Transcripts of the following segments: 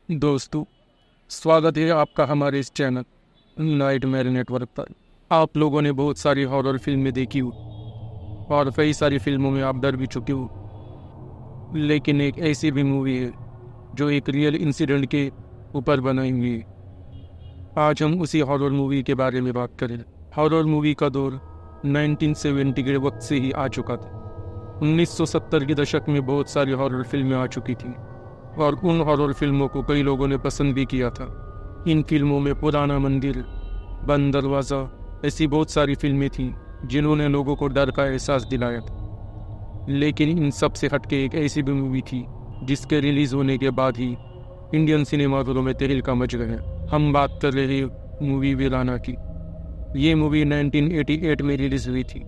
दोस्तों, स्वागत है आपका हमारे इस चैनल नाइटमेयर नेटवर्क पर। आप लोगों ने बहुत सारी हॉरर फिल्में देखी हो और कई सारी फिल्मों में आप डर भी चुके हो, लेकिन एक ऐसी भी मूवी है जो एक रियल इंसिडेंट के ऊपर बनाई हुई है। आज हम उसी हॉरर मूवी के बारे में बात करें। हॉरर मूवी का दौर 1970 के वक्त से ही आ चुका था। 1970 के दशक में बहुत सारी हॉरर फिल्में आ चुकी थी और उन हॉरर फिल्मों को कई लोगों ने पसंद भी किया था। इन फिल्मों में पुराना मंदिर, बंद दरवाज़ा, ऐसी बहुत सारी फिल्में थीं जिन्होंने लोगों को डर का एहसास दिलाया था। लेकिन इन सब से हटके एक ऐसी भी मूवी थी जिसके रिलीज़ होने के बाद ही इंडियन सिनेमाघरों में तहलका मच गया। हम बात कर रहे हैं मूवी वीराना की। ये मूवी 1988 में रिलीज़ हुई थी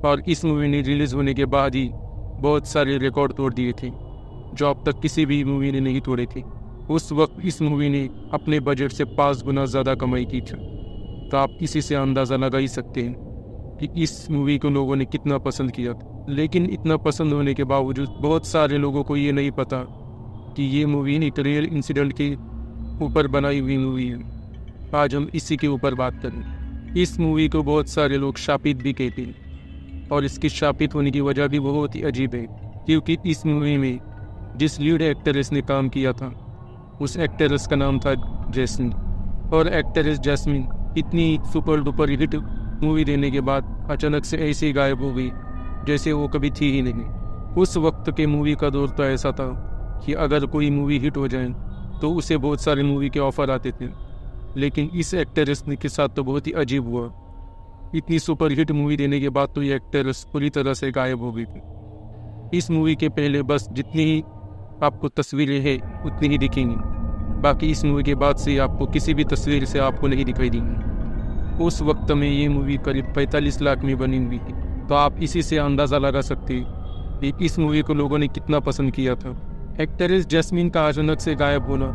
और इस मूवी ने रिलीज़ होने के बाद ही बहुत सारे रिकॉर्ड तोड़ दिए थे जो अब तक किसी भी मूवी ने नहीं तोड़े थे। उस वक्त इस मूवी ने अपने बजट से 5 गुना ज़्यादा कमाई की थी। तो आप इसी से अंदाज़ा लगा ही सकते हैं कि इस मूवी को लोगों ने कितना पसंद किया था। लेकिन इतना पसंद होने के बावजूद बहुत सारे लोगों को ये नहीं पता कि ये मूवी एक रियल इंसिडेंट के ऊपर बनाई हुई मूवी है। आज हम इसी के ऊपर बात करें। इस मूवी को बहुत सारे लोग शापित भी कहते हैं और इसकी शापित होने की वजह भी बहुत ही अजीब है, क्योंकि इस मूवी में जिस लीड एक्ट्रेस ने काम किया था उस एक्ट्रेस का नाम था जैस्मिन। और एक्ट्रेस जैस्मिन इतनी सुपर डुपर हिट मूवी देने के बाद अचानक से ऐसे ही गायब हो गई जैसे वो कभी थी ही नहीं। उस वक्त के मूवी का दौर तो ऐसा था कि अगर कोई मूवी हिट हो जाए तो उसे बहुत सारे मूवी के ऑफर आते थे, लेकिन इस एक्ट्रेस के साथ तो बहुत ही अजीब हुआ। इतनी सुपर हिट मूवी देने के बाद तो ये एक्ट्रेस पूरी तरह से गायब हो गई थी। इस मूवी के पहले बस जितनी ही आपको तस्वीरें हैं उतनी ही दिखेंगी, बाकी इस मूवी के बाद से आपको किसी भी तस्वीर से आपको नहीं दिखाई देंगी। उस वक्त में ये मूवी करीब 45 लाख में बनी हुई थी। तो आप इसी से अंदाज़ा लगा सकते हैं कि इस मूवी को लोगों ने कितना पसंद किया था। एक्ट्रेस जैस्मिन का अचानक से गायब होना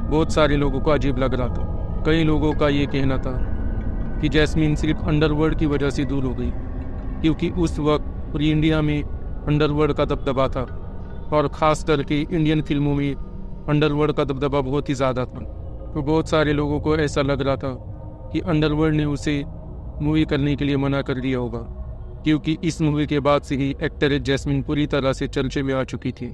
बहुत सारे लोगों को अजीब लग रहा था। कई लोगों का ये कहना था कि जैस्मिन सिर्फ अंडरवर्ल्ड की वजह से दूर हो गई, क्योंकि उस वक्त पूरी इंडिया में अंडरवर्ल्ड का दबदबा था और ख़ास करके इंडियन फिल्मों में अंडरवर्ल्ड का दबदबा बहुत ही ज़्यादा था। तो बहुत सारे लोगों को ऐसा लग रहा था कि अंडरवर्ल्ड ने उसे मूवी करने के लिए मना कर दिया होगा, क्योंकि इस मूवी के बाद से ही एक्ट्रेस जैस्मिन पूरी तरह से चर्चे में आ चुकी थी।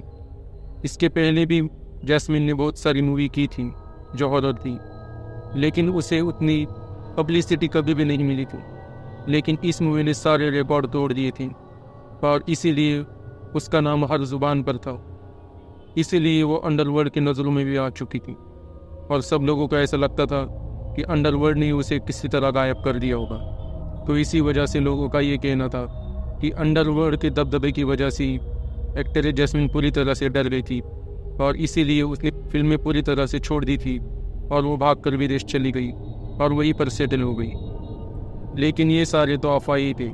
इसके पहले भी जैस्मिन ने बहुत सारी मूवी की थी जो हॉरर थी, लेकिन उसे उतनी पब्लिसिटी कभी भी नहीं मिली थी। लेकिन इस मूवी ने सारे रिकॉर्ड तोड़ दिए थे और इसीलिए उसका नाम हर ज़ुबान पर था। इसीलिए वो अंडरवर्ल्ड की नज़रों में भी आ चुकी थी और सब लोगों को ऐसा लगता था कि अंडरवर्ल्ड ने उसे किसी तरह गायब कर दिया होगा। तो इसी वजह से लोगों का ये कहना था कि अंडरवर्ल्ड के दबदबे की वजह से एक्ट्रेस जैस्मिन पूरी तरह से डर गई थी और इसीलिए उसने फिल्में पूरी तरह से छोड़ दी थी और वो भाग कर विदेश चली गई और वहीं पर सेटल हो गई। लेकिन ये सारे तो अफवाह थे,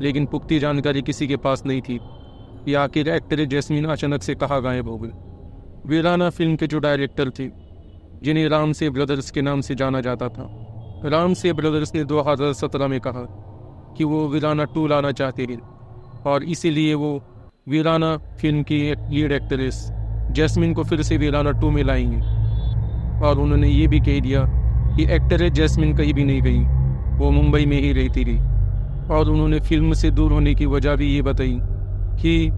लेकिन पुख्ती जानकारी किसी के पास नहीं थी कि आखिर एक्ट्रेस जैस्मिन अचानक से कहाँ गायब हो गई। वीराना फिल्म के जो डायरेक्टर थे, जिन्हें रामसे ब्रदर्स के नाम से जाना जाता था, रामसे ब्रदर्स ने 2017 में कहा कि वो वीराना 2 लाना चाहते थे और इसीलिए वो वीराना फिल्म की लीड एक्ट्रेस जैस्मिन को फिर से वीराना 2 में लाएंगे। और उन्होंने ये भी कह दिया कि एक्ट्रेस जैस्मिन कहीं भी नहीं गई, वो मुंबई में ही रहती रही। और उन्होंने फिल्म से दूर होने की वजह भी ये बताई कि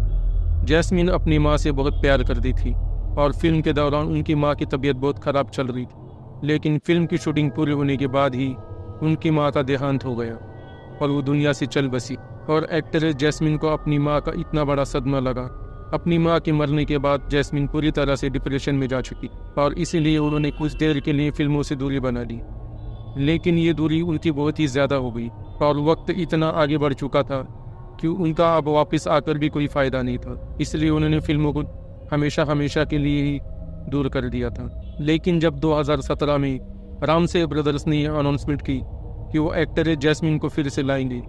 जैस्मिन अपनी माँ से बहुत प्यार करती थी और फिल्म के दौरान उनकी माँ की तबीयत बहुत ख़राब चल रही थी। लेकिन फिल्म की शूटिंग पूरी होने के बाद ही उनकी माँ का देहांत हो गया और वो दुनिया से चल बसी। और एक्ट्रेस जैस्मिन को अपनी माँ का इतना बड़ा सदमा लगा। अपनी माँ के मरने के बाद जैस्मिन पूरी तरह से डिप्रेशन में जा चुकी और इसीलिए उन्होंने कुछ देर के लिए फिल्मों से दूरी बना ली। लेकिन ये दूरी उनकी बहुत ही ज़्यादा हो गई और वक्त इतना आगे बढ़ चुका था कि उनका अब वापस आकर भी कोई फ़ायदा नहीं था। इसलिए उन्होंने फिल्मों को हमेशा हमेशा के लिए ही दूर कर दिया था। लेकिन जब 2017 में रामसे ब्रदर्स ने यह अनाउंसमेंट की कि वो एक्ट्रेस जैस्मिन को फिर से लाएंगे,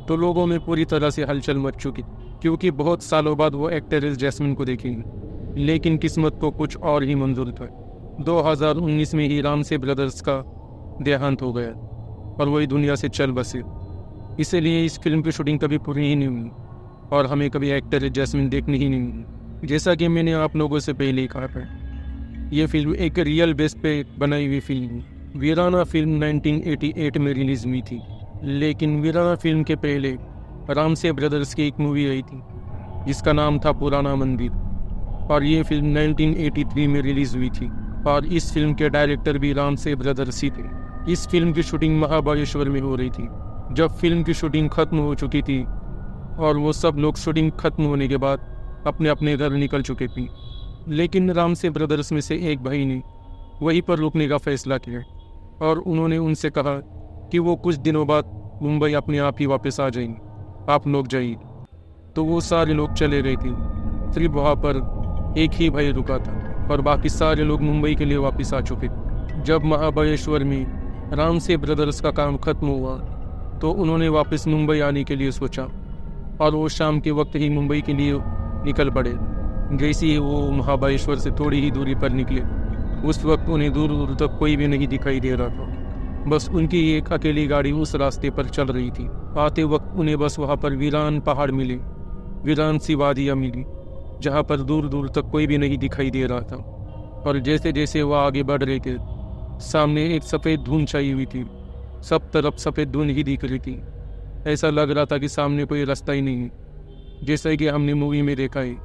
तो लोगों में पूरी तरह से हलचल मच चुकी, क्योंकि बहुत सालों बाद वो एक्ट्रेस जैस्मिन को देखेंगे। लेकिन किस्मत को कुछ और ही मंजूर था। 2019 में ही रामसे ब्रदर्स का देहांत हो गया और वही दुनिया से चल बसे। इसीलिए इस फिल्म की शूटिंग कभी पूरी ही नहीं हुई और हमें कभी एक्ट्रेस जैस्मिन देखनी ही नहीं मिली। जैसा कि मैंने आप लोगों से पहले ही कहा था ये फिल्म एक रियल बेस पे बनाई हुई फिल्म है। वीराना फिल्म 1988 में रिलीज हुई थी, लेकिन वीराना फिल्म के पहले रामसे ब्रदर्स की एक मूवी आई थी जिसका नाम था पुराना मंदिर, और ये फिल्म 1983 में रिलीज हुई थी। और इस फिल्म के डायरेक्टर भी रामसे ब्रदर्स ही थे। इस फिल्म की शूटिंग महाबलेश्वर में हो रही थी। जब फिल्म की शूटिंग खत्म हो चुकी थी और वो सब लोग शूटिंग खत्म होने के बाद अपने अपने घर निकल चुके थे, लेकिन रामसे ब्रदर्स में से एक भाई ने वहीं पर रुकने का फैसला किया और उन्होंने उनसे कहा कि वो कुछ दिनों बाद मुंबई अपने आप ही वापस आ जाएंगे, आप लोग जाइए। तो वो सारे लोग चले गए थे, सिर्फ वहाँ पर एक ही भाई रुका था और बाकी सारे लोग मुंबई के लिए वापस आ चुके थे। जब महाबलेश्वर में रामसे ब्रदर्स का काम खत्म हुआ तो उन्होंने वापस मुंबई आने के लिए सोचा और वो शाम के वक्त ही मुंबई के लिए निकल पड़े। जैसे ही वो महाबलेश्वर से थोड़ी ही दूरी पर निकले, उस वक्त उन्हें दूर दूर तक कोई भी नहीं दिखाई दे रहा था। बस उनकी एक अकेली गाड़ी उस रास्ते पर चल रही थी। आते वक्त उन्हें बस वहाँ पर वीरान पहाड़ मिले, वीरान सी वादियाँ मिली जहाँ पर दूर दूर तक कोई भी नहीं दिखाई दे रहा था। और जैसे जैसे वह आगे बढ़ रहे थे, सामने एक सफ़ेद धुंध छाई हुई थी। सब तरफ सफ़ेद धुंध ही दिख रही थी। ऐसा लग रहा था कि सामने कोई रास्ता ही नहीं है। जैसे कि हमने मूवी में देखा है,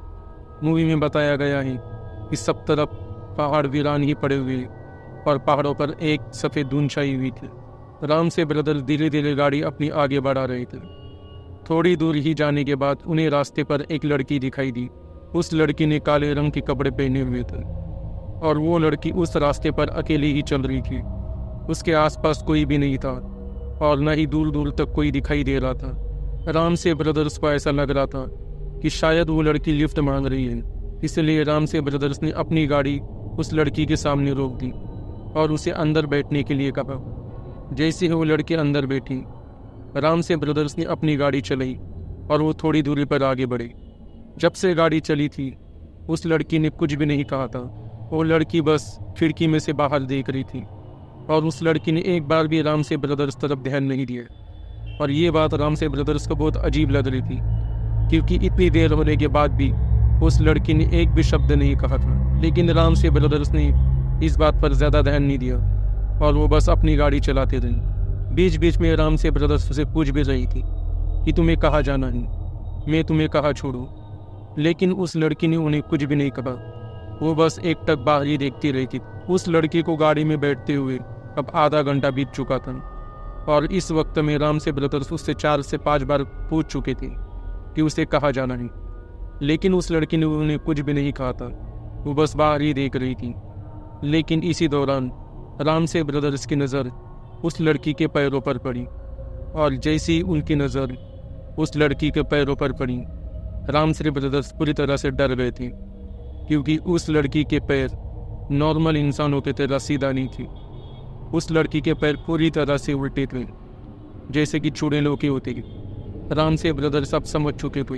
मूवी में बताया गया है कि सब तरफ पहाड़ वीरान ही पड़े हुए और पहाड़ों पर एक सफ़ेद धुंध छाई हुई थी। रामसे ब्रदर्स धीरे धीरे गाड़ी अपनी आगे बढ़ा रहे थे। थोड़ी दूर ही जाने के बाद उन्हें रास्ते पर एक लड़की दिखाई दी। उस लड़की ने काले रंग के कपड़े पहने हुए थे और वो लड़की उस रास्ते पर अकेली ही चल रही थी। उसके आसपास कोई भी नहीं था और न ही दूर दूर तक कोई दिखाई दे रहा था। रामसे ब्रदर्स को ऐसा लग रहा था कि शायद वो लड़की लिफ्ट मांग रही है, इसलिए रामसे ब्रदर्स ने अपनी गाड़ी उस लड़की के सामने रोक दी और उसे अंदर बैठने के लिए कहा। जैसे ही वो लड़की अंदर बैठी, रामसे ब्रदर्स ने अपनी गाड़ी चलाई और वो थोड़ी दूरी पर आगे बढ़े। जब से गाड़ी चली थी, उस लड़की ने कुछ भी नहीं कहा था। वो लड़की बस खिड़की में से बाहर देख रही थी और उस लड़की ने एक बार भी रामसे ब्रदर्स तरफ ध्यान नहीं दिया। और ये बात रामसे ब्रदर्स को बहुत अजीब लग रही थी, क्योंकि इतनी देर होने के बाद भी उस लड़की ने एक भी शब्द नहीं कहा था। लेकिन रामसे ब्रदर्स ने इस बात पर ज़्यादा ध्यान नहीं दिया और वो बस अपनी गाड़ी चलाते रहे। बीच बीच में रामसे ब्रदर्स से पूछ भी रही थी कि तुम्हें कहाँ जाना है, मैं तुम्हें कहाँ छोड़ूं, लेकिन उस लड़की ने उन्हें कुछ भी नहीं कहा। वो बस एकटक बाहर ही देखती रही थी। उस लड़की को गाड़ी में बैठते हुए अब आधा घंटा बीत चुका था और इस वक्त में रामसे ब्रदर्स उससे 4 से 5 बार पूछ चुके थे कि उसे कहाँ जाना है, लेकिन उस लड़की ने उन्हें कुछ भी नहीं कहा था। वो बस बाहर ही देख रही थी। लेकिन इसी दौरान रामसे ब्रदर्स की नज़र उस लड़की के पैरों पर पड़ी और जैसी ही उनकी नज़र उस लड़की के पैरों पर पड़ी, रामसे ब्रदर्स पूरी तरह से डर गए थे, क्योंकि उस लड़की के पैर नॉर्मल इंसानों की तरह सीधा नहीं थी। उस लड़की के पैर पूरी तरह से उल्टे थे, जैसे कि चुड़ैलों के होते। रामसे ब्रदर्स अब समझ चुके थे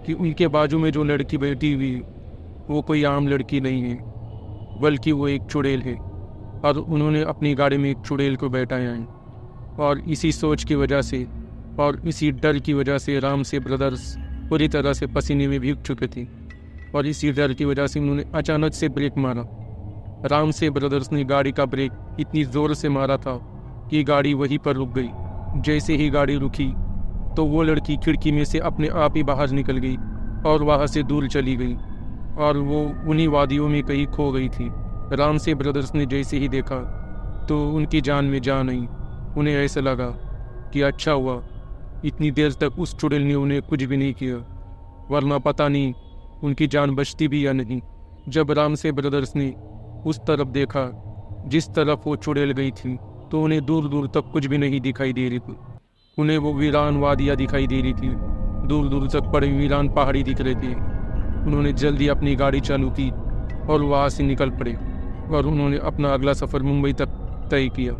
कि उनके बाजू में जो लड़की बैठी हुई वो कोई आम लड़की नहीं है, बल्कि वो एक चुड़ैल है और उन्होंने अपनी गाड़ी में एक चुड़ैल को बैठाया है। और इसी सोच की वजह से और इसी डर की वजह से रामसे ब्रदर्स पूरी तरह से पसीने में भीग चुके थे और इसी डर की वजह से उन्होंने अचानक से ब्रेक मारा। रामसे ब्रदर्स ने गाड़ी का ब्रेक इतनी ज़ोर से मारा था कि गाड़ी वहीं पर रुक गई। जैसे ही गाड़ी रुकी तो वो लड़की खिड़की में से अपने आप ही बाहर निकल गई और वहाँ से दूर चली गई और वो उन्हीं वादियों में कहीं खो गई थी। रामसे ब्रदर्स ने जैसे ही देखा तो उनकी जान में जान आई। उन्हें ऐसा लगा कि अच्छा हुआ इतनी देर तक उस चुड़ैल ने उन्हें कुछ भी नहीं किया, वरना पता नहीं उनकी जान बचती भी या नहीं। जब रामसे ब्रदर्स ने उस तरफ देखा जिस तरफ वो चुड़ैल गई थी, तो उन्हें दूर दूर तक कुछ भी नहीं दिखाई दे रही थी। उन्हें वो वीरान वादियाँ दिखाई दे रही थी, दूर दूर तक पड़े वीरान पहाड़ी दिख रहे थे। उन्होंने जल्दी अपनी गाड़ी चालू की और वहाँ से निकल पड़े और उन्होंने अपना अगला सफ़र मुंबई तक तय किया।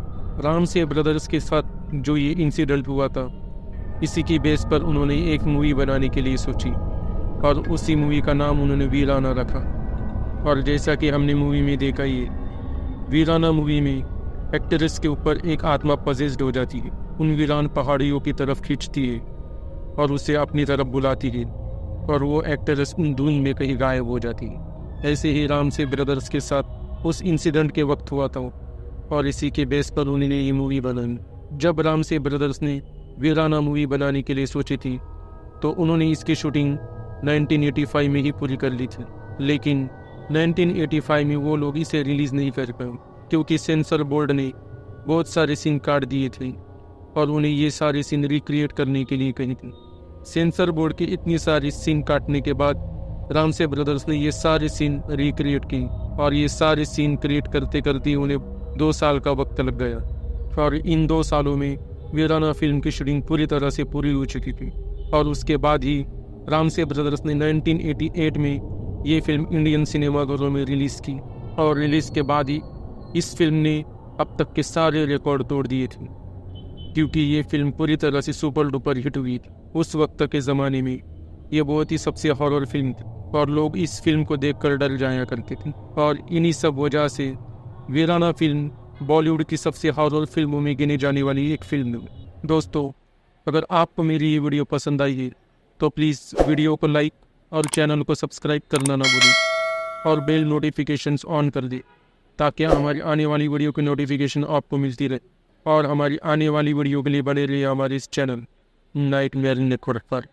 रामसे ब्रदर्स के साथ जो ये इंसिडेंट हुआ था, इसी की बेस पर उन्होंने एक मूवी बनाने के लिए सोची और उसी मूवी का नाम उन्होंने वीराना रखा। और जैसा कि हमने मूवी में देखा, ये वीराना मूवी में एक्ट्रेस के ऊपर एक आत्मा पजेस्ड हो जाती है, उन वीरान पहाड़ियों की तरफ खींचती है और उसे अपनी तरफ बुलाती है और वो एक्ट्रेस उन धुंध में कहीं गायब हो जाती है। ऐसे ही रामसे ब्रदर्स के साथ उस इंसिडेंट के वक्त हुआ था और इसी के बेस पर उन्होंने ये मूवी बनाई। जब रामसे ब्रदर्स ने वीराना मूवी बनाने के लिए सोची थी तो उन्होंने इसकी शूटिंग 1985 में ही पूरी कर ली थी, लेकिन 1985 में वो लोग इसे रिलीज़ नहीं कर पाए क्योंकि सेंसर बोर्ड ने बहुत सारे सीन काट दिए थे और उन्हें ये सारे सीन रिक्रिएट करने के लिए कही थी। सेंसर बोर्ड के इतनी सारी सीन काटने के बाद रामसे ब्रदर्स ने ये सारे सीन रिक्रिएट की और ये सारे सीन क्रिएट करते करते उन्हें 2 साल का वक्त लग गया और इन 2 सालों में वीराना फिल्म की शूटिंग पूरी तरह से पूरी हो चुकी थी। और उसके बाद ही रामसे ब्रदर्स ने 1988 में ये फिल्म इंडियन सिनेमाघरों में रिलीज़ की और रिलीज़ के बाद ही इस फिल्म ने अब तक के सारे रिकॉर्ड तोड़ दिए थे क्योंकि ये फिल्म पूरी तरह से सुपर डुपर हिट हुई थी। उस वक्त के ज़माने में ये बहुत ही सबसे हॉरर फिल्म थी और लोग इस फिल्म को देखकर डर जाया करते थे और इन्हीं सब वजह से वीराना फिल्म बॉलीवुड की सबसे हॉरर फिल्मों में गिने जाने वाली एक फिल्म है। दोस्तों, अगर आपको मेरी ये वीडियो पसंद आई है तो प्लीज़ वीडियो को लाइक और चैनल को सब्सक्राइब करना ना भूलें और बेल नोटिफिकेशंस ऑन कर दें ताकि हमारी आने वाली वीडियो की नोटिफिकेशन आपको मिलती रहे और हमारी आने वाली वीडियो के लिए बने रहिए हमारे इस चैनल नाइटमेयर नेटवर्क पर।